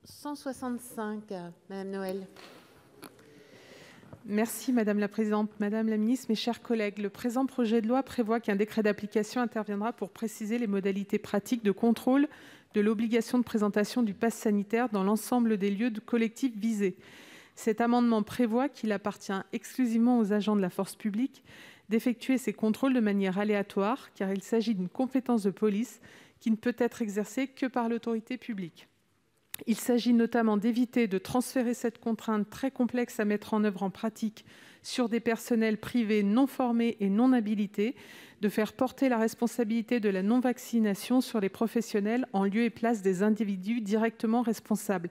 165, Madame Noël. Merci Madame la Présidente, Madame la Ministre, mes chers collègues. Le présent projet de loi prévoit qu'un décret d'application interviendra pour préciser les modalités pratiques de contrôle de l'obligation de présentation du pass sanitaire dans l'ensemble des lieux collectifs visés. Cet amendement prévoit qu'il appartient exclusivement aux agents de la force publique d'effectuer ces contrôles de manière aléatoire, car il s'agit d'une compétence de police qui ne peut être exercée que par l'autorité publique. Il s'agit notamment d'éviter de transférer cette contrainte très complexe à mettre en œuvre en pratique sur des personnels privés non formés et non habilités, de faire porter la responsabilité de la non-vaccination sur les professionnels en lieu et place des individus directement responsables.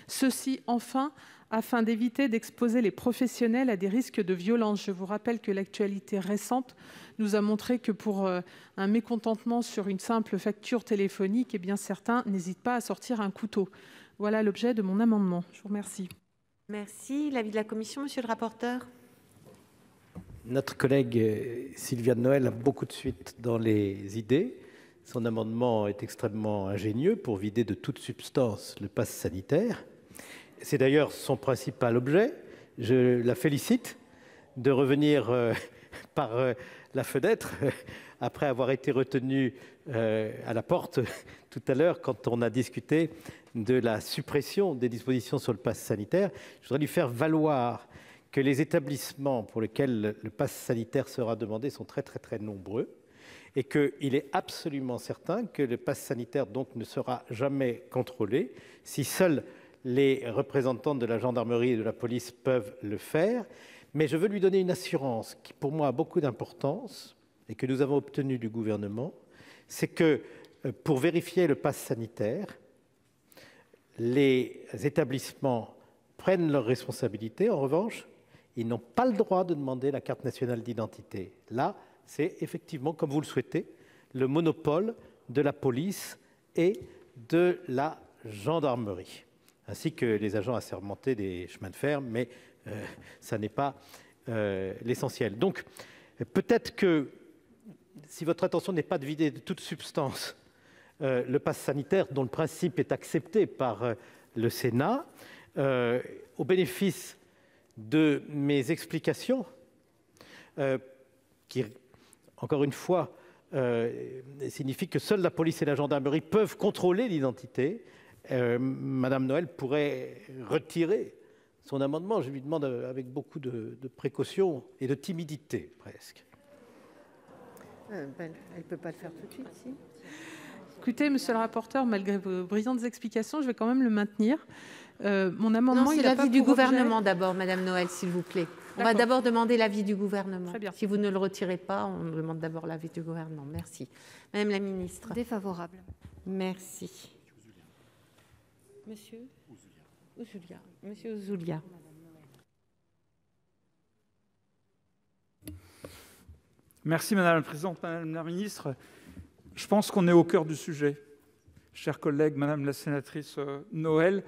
Ceci, enfin, afin d'éviter d'exposer les professionnels à des risques de violence. Je vous rappelle que l'actualité récente nous a montré que pour un mécontentement sur une simple facture téléphonique, eh bien certains n'hésitent pas à sortir un couteau. Voilà l'objet de mon amendement. Je vous remercie. Merci. L'avis de la commission, monsieur le rapporteur. Notre collègue Sylviane Noël a beaucoup de suite dans les idées. Son amendement est extrêmement ingénieux pour vider de toute substance le pass sanitaire. C'est d'ailleurs son principal objet. Je la félicite de revenir par la fenêtre après avoir été retenue à la porte tout à l'heure quand on a discuté de la suppression des dispositions sur le pass sanitaire. Je voudrais lui faire valoir que les établissements pour lesquels le pass sanitaire sera demandé sont très nombreux et qu'il est absolument certain que le pass sanitaire donc ne sera jamais contrôlé si seuls les représentants de la gendarmerie et de la police peuvent le faire. Mais je veux lui donner une assurance qui, pour moi, a beaucoup d'importance et que nous avons obtenue du gouvernement, c'est que pour vérifier le pass sanitaire, les établissements prennent leurs responsabilités. En revanche, ils n'ont pas le droit de demander la carte nationale d'identité. Là, c'est effectivement, comme vous le souhaitez, le monopole de la police et de la gendarmerie, ainsi que les agents assermentés des chemins de fer, mais ça n'est pas l'essentiel. Donc, peut-être que si votre intention n'est pas de vider de toute substance le pass sanitaire, dont le principe est accepté par le Sénat, au bénéfice de mes explications, qui, encore une fois, signifient que seule la police et la gendarmerie peuvent contrôler l'identité, Madame Noël pourrait retirer son amendement. Je lui demande avec beaucoup de précaution et de timidité, presque. Elle ne peut pas le faire tout de suite, si. Écoutez, monsieur le rapporteur, malgré vos brillantes explications, je vais quand même le maintenir. Mon amendement, non, c'est l'avis du gouvernement d'abord, Madame Noël, s'il vous plaît. On va d'abord demander l'avis du gouvernement. Très bien. Si vous ne le retirez pas, on demande d'abord l'avis du gouvernement. Merci. Madame la ministre. Défavorable. Merci. Monsieur Ouzoulia. Monsieur Ouzoulia. Merci Madame la Présidente, Madame la Ministre. Je pense qu'on est au cœur du sujet. Chers collègues, Madame la sénatrice Noël,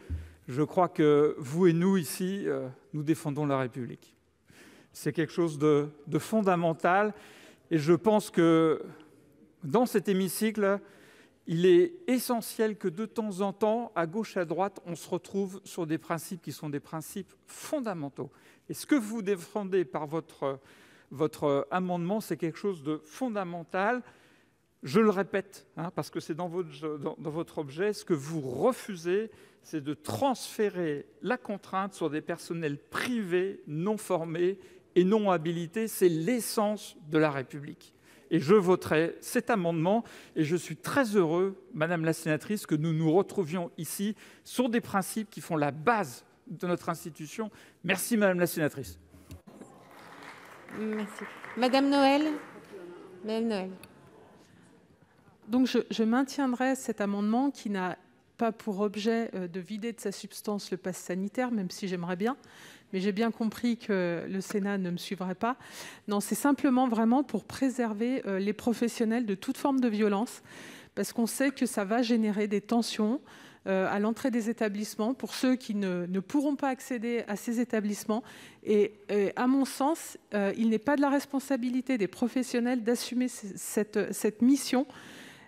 je crois que vous et nous ici, nous défendons la République. C'est quelque chose de fondamental et je pense que dans cet hémicycle, il est essentiel que de temps en temps, à gauche et à droite, on se retrouve sur des principes qui sont des principes fondamentaux. Et ce que vous défendez par votre amendement, c'est quelque chose de fondamental. Je le répète, parce que c'est dans votre objet, ce que vous refusez, c'est de transférer la contrainte sur des personnels privés, non formés et non habilités. C'est l'essence de la République. Et je voterai cet amendement et je suis très heureux, Madame la sénatrice, que nous nous retrouvions ici sur des principes qui font la base de notre institution. Merci, Madame la sénatrice. Merci. Madame Noël. Madame Noël. Donc je maintiendrai cet amendement qui n'a pas pour objet de vider de sa substance le pass sanitaire, même si j'aimerais bien, mais j'ai bien compris que le Sénat ne me suivrait pas. Non, c'est simplement vraiment pour préserver les professionnels de toute forme de violence, parce qu'on sait que ça va générer des tensions à l'entrée des établissements pour ceux qui ne pourront pas accéder à ces établissements. Et à mon sens, il n'est pas de la responsabilité des professionnels d'assumer cette mission.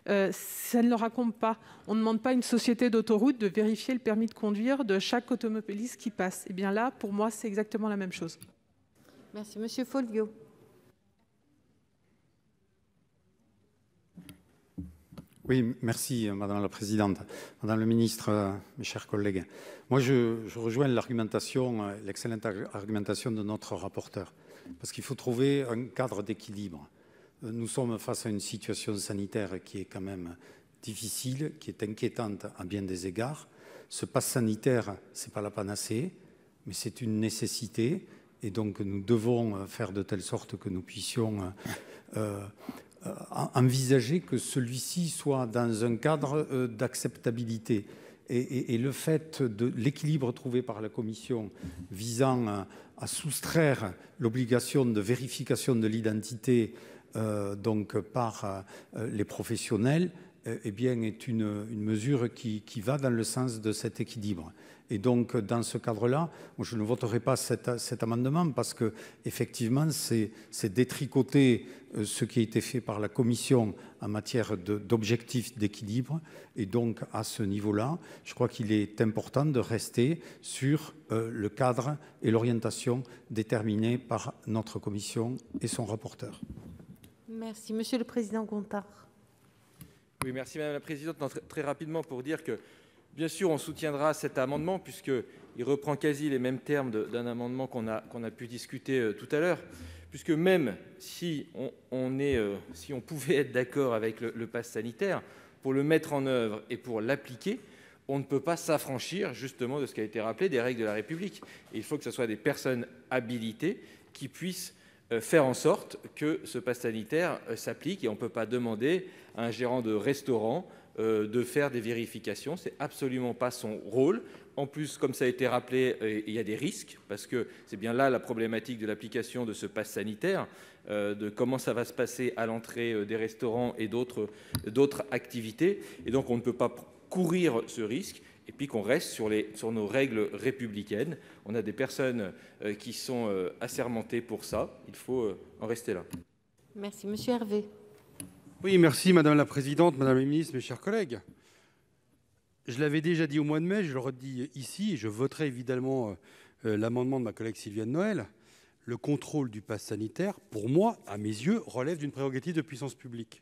ça ne leur incombe pas. On ne demande pas à une société d'autoroute de vérifier le permis de conduire de chaque automobiliste qui passe. Et bien là, pour moi, c'est exactement la même chose. Merci. Monsieur Folliot. Oui, merci Madame la Présidente. Madame le Ministre, mes chers collègues. Moi, je rejoins l'argumentation, l'excellente argumentation de notre rapporteur. Parce qu'il faut trouver un cadre d'équilibre. Nous sommes face à une situation sanitaire qui est quand même difficile, qui est inquiétante à bien des égards. Ce pass sanitaire, ce n'est pas la panacée, mais c'est une nécessité. Et donc, nous devons faire de telle sorte que nous puissions envisager que celui-ci soit dans un cadre d'acceptabilité. Et le fait de l'équilibre trouvé par la Commission visant à soustraire l'obligation de vérification de l'identité donc par les professionnels, eh bien, est une mesure qui va dans le sens de cet équilibre. Et donc, dans ce cadre-là, je ne voterai pas cet amendement parce que, effectivement, c'est détricoter ce qui a été fait par la Commission en matière d'objectifs d'équilibre. Et donc, à ce niveau-là, je crois qu'il est important de rester sur le cadre et l'orientation déterminés par notre Commission et son rapporteur. Merci. Monsieur le Président Gontard. Oui, merci Madame la Présidente. Non, très rapidement pour dire que, bien sûr, on soutiendra cet amendement puisqu'il reprend quasi les mêmes termes d'un amendement qu'on a pu discuter tout à l'heure, puisque même si on pouvait être d'accord avec le pass sanitaire, pour le mettre en œuvre et pour l'appliquer, on ne peut pas s'affranchir justement de ce qui a été rappelé des règles de la République. Et il faut que ce soit des personnes habilitées qui puissent faire en sorte que ce pass sanitaire s'applique, et on ne peut pas demander à un gérant de restaurant de faire des vérifications. Ce n'est absolument pas son rôle. En plus, comme ça a été rappelé, il y a des risques, parce que c'est bien là la problématique de l'application de ce pass sanitaire, de comment ça va se passer à l'entrée des restaurants et d'autres activités. Et donc, on ne peut pas courir ce risque, et puis qu'on reste sur nos règles républicaines. On a des personnes qui sont assermentées pour ça. Il faut en rester là. Merci. Monsieur Hervé. Oui, merci Madame la Présidente, Madame la Ministre, mes chers collègues. Je l'avais déjà dit au mois de mai, je le redis ici, et je voterai évidemment l'amendement de ma collègue Sylviane Noël. Le contrôle du pass sanitaire, pour moi, à mes yeux, relève d'une prérogative de puissance publique.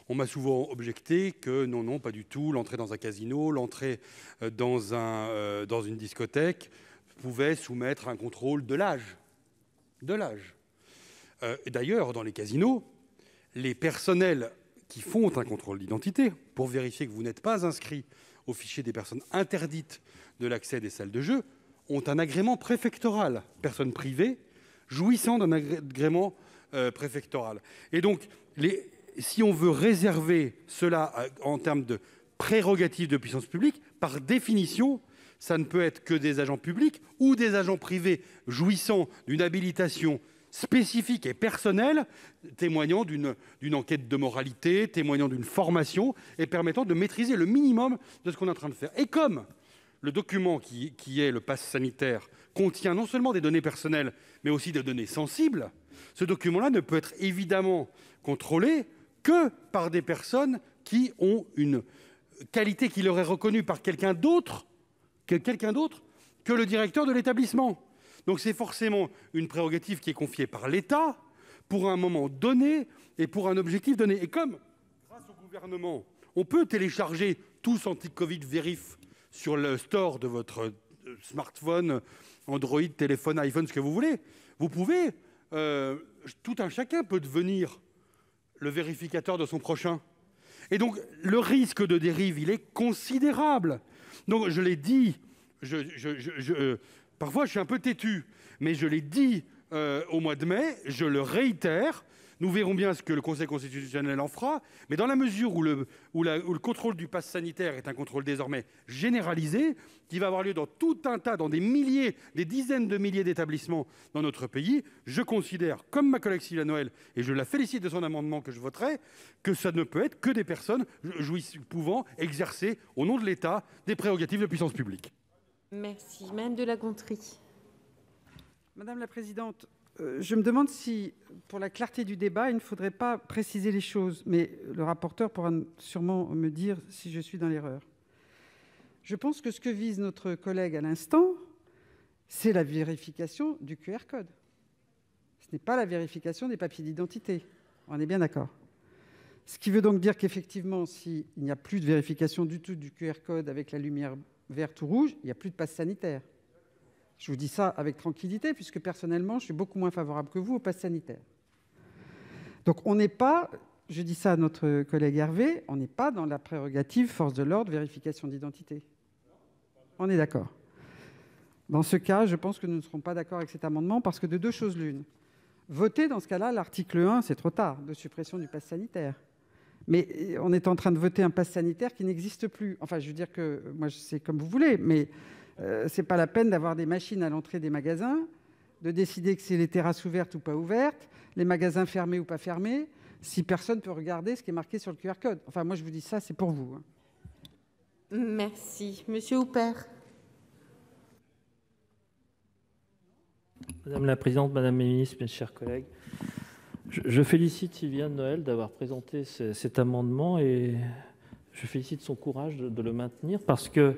On m'a souvent objecté que non, pas du tout, l'entrée dans un casino, l'entrée dans une discothèque pouvait soumettre un contrôle de l'âge. Et d'ailleurs, dans les casinos, les personnels qui font un contrôle d'identité pour vérifier que vous n'êtes pas inscrit au fichier des personnes interdites de l'accès des salles de jeu ont un agrément préfectoral. Personnes privées jouissant d'un agrément préfectoral. Et donc, si on veut réserver cela en termes de prérogatives de puissance publique, par définition, ça ne peut être que des agents publics ou des agents privés jouissant d'une habilitation spécifique et personnelle, témoignant d'une enquête de moralité, témoignant d'une formation et permettant de maîtriser le minimum de ce qu'on est en train de faire. Et comme le document qui est le pass sanitaire contient non seulement des données personnelles, mais aussi des données sensibles, ce document-là ne peut être évidemment contrôlé que par des personnes qui ont une qualité qui leur est reconnue par quelqu'un d'autre que le directeur de l'établissement. Donc c'est forcément une prérogative qui est confiée par l'État pour un moment donné et pour un objectif donné. Et comme, grâce au gouvernement, on peut télécharger tous Anti-Covid Vérif sur le store de votre smartphone, Android, téléphone, iPhone, ce que vous voulez, vous pouvez, tout un chacun peut devenir le vérificateur de son prochain. Et donc, le risque de dérive, il est considérable. Donc, je l'ai dit, parfois je suis un peu têtu, mais je l'ai dit au mois de mai, je le réitère. Nous verrons bien ce que le Conseil constitutionnel en fera, mais dans la mesure où le contrôle du pass sanitaire est un contrôle désormais généralisé, qui va avoir lieu dans tout un tas, dans des dizaines de milliers d'établissements dans notre pays, je considère, comme ma collègue Sylviane Noël, et je la félicite de son amendement que je voterai, que ça ne peut être que des personnes pouvant exercer, au nom de l'État, des prérogatives de puissance publique. Merci. Madame de La Gontrie. Madame la Présidente, Je me demande si, pour la clarté du débat, il ne faudrait pas préciser les choses, mais le rapporteur pourra sûrement me dire si je suis dans l'erreur. Je pense que ce que vise notre collègue à l'instant, c'est la vérification du QR code. Ce n'est pas la vérification des papiers d'identité. On est bien d'accord. Ce qui veut donc dire qu'effectivement, s'il n'y a plus de vérification du tout du QR code avec la lumière verte ou rouge, il n'y a plus de passe sanitaire. Je vous dis ça avec tranquillité, puisque personnellement, je suis beaucoup moins favorable que vous au pass sanitaire. Donc on n'est pas, je dis ça à notre collègue Hervé, on n'est pas dans la prérogative force de l'ordre, vérification d'identité. On est d'accord. Dans ce cas, je pense que nous ne serons pas d'accord avec cet amendement, parce que de deux choses l'une. Voter, dans ce cas-là, l'article 1, c'est trop tard, de suppression du pass sanitaire. Mais on est en train de voter un pass sanitaire qui n'existe plus. Enfin, je veux dire que, moi, c'est comme vous voulez, mais ce n'est pas la peine d'avoir des machines à l'entrée des magasins, de décider que c'est les terrasses ouvertes ou pas ouvertes, les magasins fermés ou pas fermés, si personne ne peut regarder ce qui est marqué sur le QR code. Enfin, moi, je vous dis ça, c'est pour vous. Merci. Monsieur Houpert. Madame la présidente, madame la ministre, mes chers collègues, je félicite Sylviane Noël d'avoir présenté cet amendement et je félicite son courage de le maintenir parce que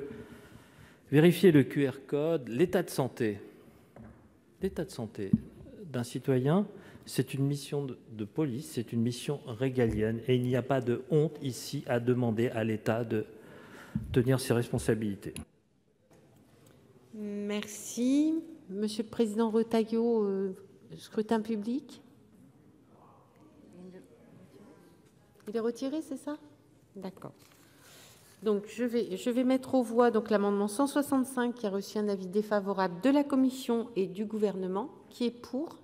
vérifier le QR code, l'état de santé d'un citoyen, c'est une mission de police, c'est une mission régalienne et il n'y a pas de honte ici à demander à l'État de tenir ses responsabilités. Merci. Monsieur le Président Retailleau, scrutin public. Il est retiré, c'est ça? D'accord. Donc, je vais mettre aux voix donc l'amendement 165 qui a reçu un avis défavorable de la Commission et du Gouvernement. Qui est pour?